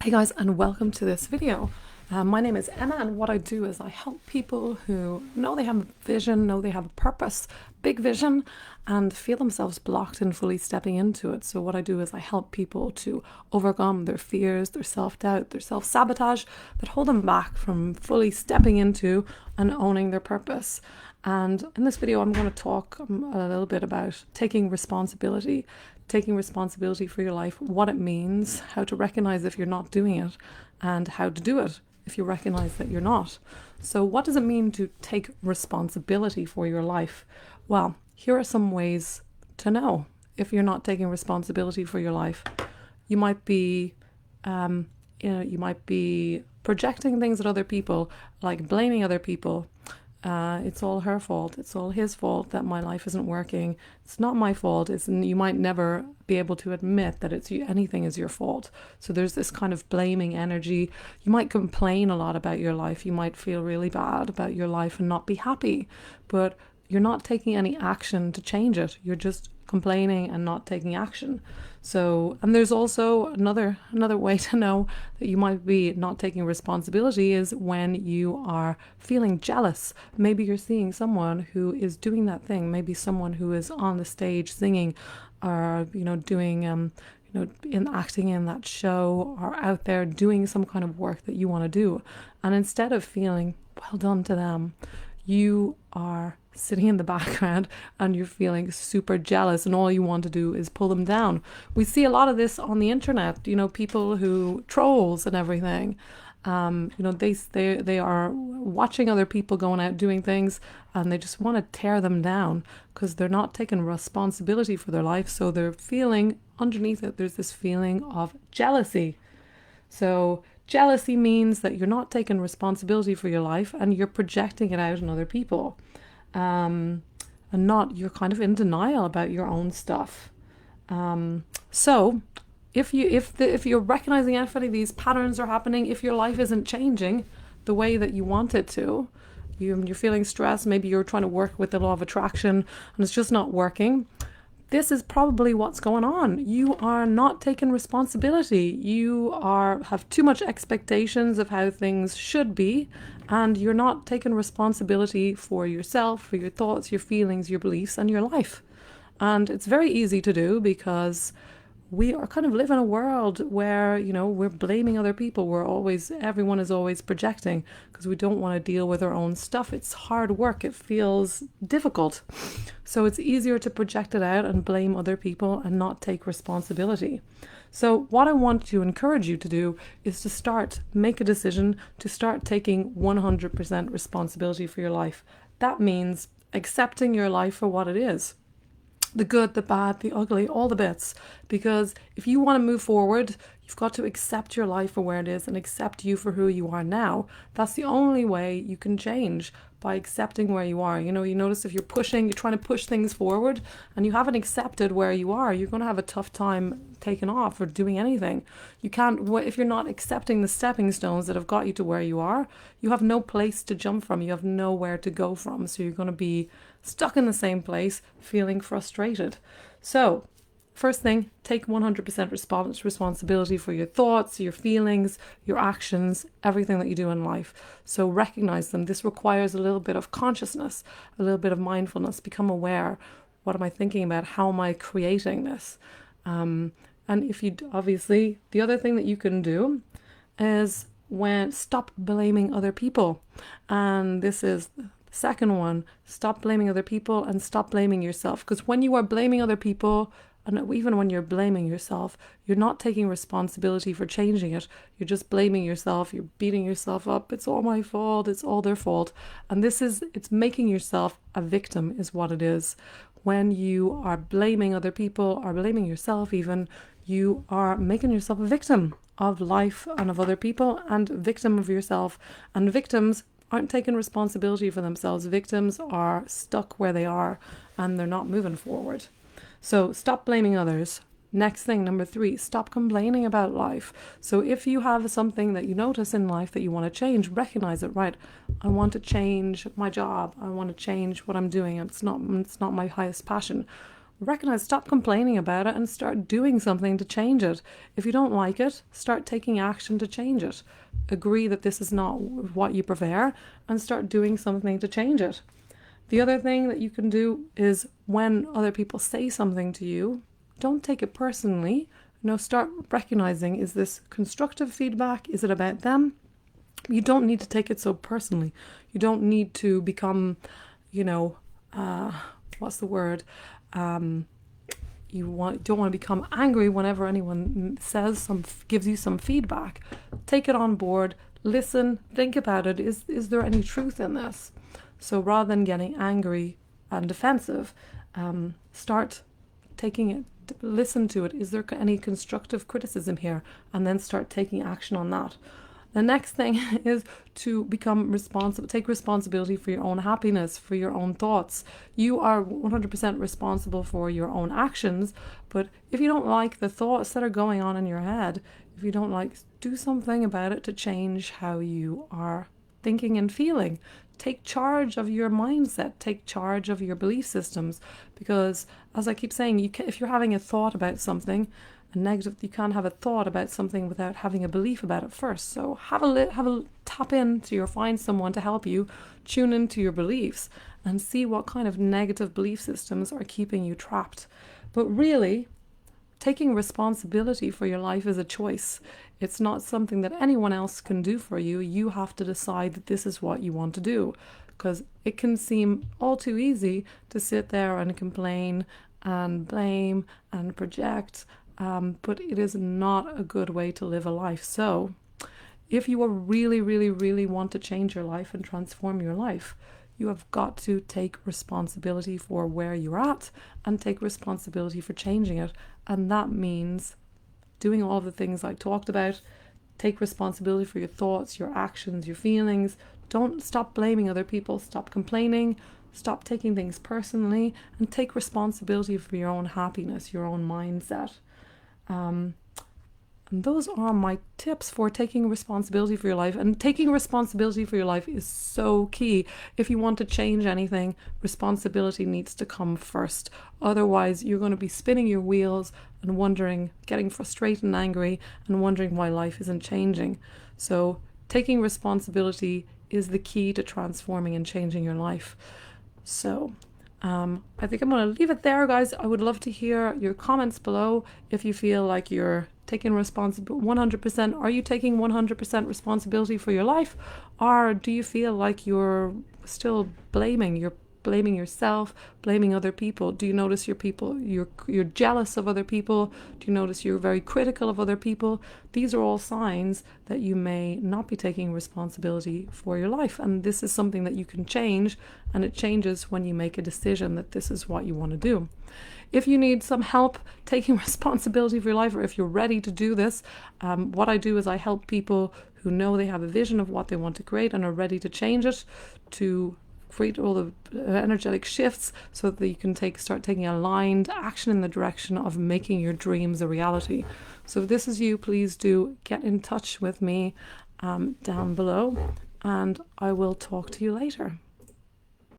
Hey guys, and welcome to this video. My name is Emma, and what I do is I help people who know they have a vision, know they have a purpose, big vision, and feel themselves blocked in fully stepping into it. So what I do is I help people to overcome their fears, their self-doubt, their self-sabotage that hold them back from fully stepping into and owning their purpose. And in this video, I'm going to talk a little bit about taking responsibility for your life, what it means, how to recognize if you're not doing it, and how to do it if you recognize that you're not. So what does it mean to take responsibility for your life? Well, here are some ways to know if you're not taking responsibility for your life. You might be projecting things at other people, like blaming other people. It's all her fault. It's all his fault that my life isn't working. It's not my fault. You might never be able to admit that anything is your fault. So there's this kind of blaming energy. You might complain a lot about your life. You might feel really bad about your life and not be happy, but you're not taking any action to change it. You're just complaining and not taking action. So, and there's also another way to know that you might be not taking responsibility is when you are feeling jealous. Maybe you're seeing someone who is doing that thing. Maybe someone who is on the stage singing, or doing in acting in that show, or out there doing some kind of work that you want to do. And instead of feeling well done to them, you are sitting in the background and you're feeling super jealous, and all you want to do is pull them down. We see a lot of this on the internet, people who trolls and everything. They are watching other people going out doing things, and they just want to tear them down because they're not taking responsibility for their life. So they're feeling underneath it, there's this feeling of jealousy. So jealousy means that you're not taking responsibility for your life and you're projecting it out on other people. And you're kind of in denial about your own stuff. So if you're recognizing if any of these patterns are happening, if your life isn't changing the way that you want it to, you're feeling stressed, maybe you're trying to work with the law of attraction and it's just not working, this is probably what's going on. You are not taking responsibility. You have too much expectations of how things should be, and you're not taking responsibility for yourself, for your thoughts, your feelings, your beliefs, and your life. And it's very easy to do because we are kind of live in a world where, we're blaming other people. Everyone is always projecting because we don't want to deal with our own stuff. It's hard work. It feels difficult. So it's easier to project it out and blame other people and not take responsibility. So what I want to encourage you to do is to make a decision to start taking 100% responsibility for your life. That means accepting your life for what it is. The good, the bad, the ugly, all the bits. Because if you want to move forward, you've got to accept your life for where it is and accept you for who you are now. That's the only way you can change, by accepting where you are. You notice if you're trying to push things forward and you haven't accepted where you are, you're going to have a tough time taking off or doing anything. You can't, if you're not accepting the stepping stones that have got you to where you are, you have no place to jump from. You have nowhere to go from. So you're going to be stuck in the same place, feeling frustrated. So first thing, take 100% responsibility for your thoughts, your feelings, your actions, everything that you do in life. So recognize them. This requires a little bit of consciousness, a little bit of mindfulness. Become aware. What am I thinking about? How am I creating this? And obviously, the other thing that you can do is stop blaming other people. And this is the second one. Stop blaming other people and stop blaming yourself. Because when you are blaming other people, and even when you're blaming yourself, you're not taking responsibility for changing it. You're just blaming yourself. You're beating yourself up. It's all my fault. It's all their fault. And it's making yourself a victim is what it is. When you are blaming other people or blaming yourself even, you are making yourself a victim of life and of other people, and victim of yourself. And victims aren't taking responsibility for themselves. Victims are stuck where they are and they're not moving forward. So stop blaming others. Next thing, number 3, stop complaining about life. So if you have something that you notice in life that you want to change, recognize it. Right, I want to change my job. I want to change what I'm doing. It's not my highest passion. recognize, stop complaining about it and start doing something to change it. If you don't like it, start taking action to change it. Agree that this is not what you prefer and start doing something to change it. The other thing that you can do is when other people say something to you, don't take it personally. Start recognizing, is this constructive feedback? Is it about them? You don't need to take it so personally. You don't need to become, what's the word? You don't want to become angry whenever anyone gives you some feedback. Take it on board, listen, think about it. Is there any truth in this? So rather than getting angry and defensive, start taking it, listen to it. Is there any constructive criticism here? And then start taking action on that. The next thing is to become responsible, take responsibility for your own happiness, for your own thoughts. You are 100% responsible for your own actions, but if you don't like the thoughts that are going on in your head, if you don't like, do something about it to change how you are thinking and feeling. Take charge of your mindset, take charge of your belief systems, because as I keep saying, if you're having a thought about something, a negative, you can't have a thought about something without having a belief about it first. So have a tap into find someone to help you tune into your beliefs and see what kind of negative belief systems are keeping you trapped. But really, taking responsibility for your life is a choice. It's not something that anyone else can do for you. You have to decide that this is what you want to do, because it can seem all too easy to sit there and complain and blame and project. But it is not a good way to live a life. So if you are really, really, really want to change your life and transform your life, you have got to take responsibility for where you're at and take responsibility for changing it. And that means doing all the things I talked about. Take responsibility for your thoughts, your actions, your feelings. Don't stop blaming other people. Stop complaining. Stop taking things personally and take responsibility for your own happiness, your own mindset. And those are my tips for taking responsibility for your life. And taking responsibility for your life is so key. If you want to change anything, responsibility needs to come first. Otherwise, you're going to be spinning your wheels and wondering, getting frustrated and angry and wondering why life isn't changing. So taking responsibility is the key to transforming and changing your life. So I think I'm going to leave it there, guys. I would love to hear your comments below if you feel like you're taking 100%. Are you taking 100% responsibility for your life? Or do you feel like you're still blaming? You're blaming yourself, blaming other people. Do you notice you're jealous of other people? Do you notice you're very critical of other people? These are all signs that you may not be taking responsibility for your life. And this is something that you can change, and it changes when you make a decision that this is what you want to do. If you need some help taking responsibility for your life, or if you're ready to do this, what I do is I help people who know they have a vision of what they want to create and are ready to change it, to create all the energetic shifts so that you can start taking aligned action in the direction of making your dreams a reality. So if this is you, please do get in touch with me down below, and I will talk to you later.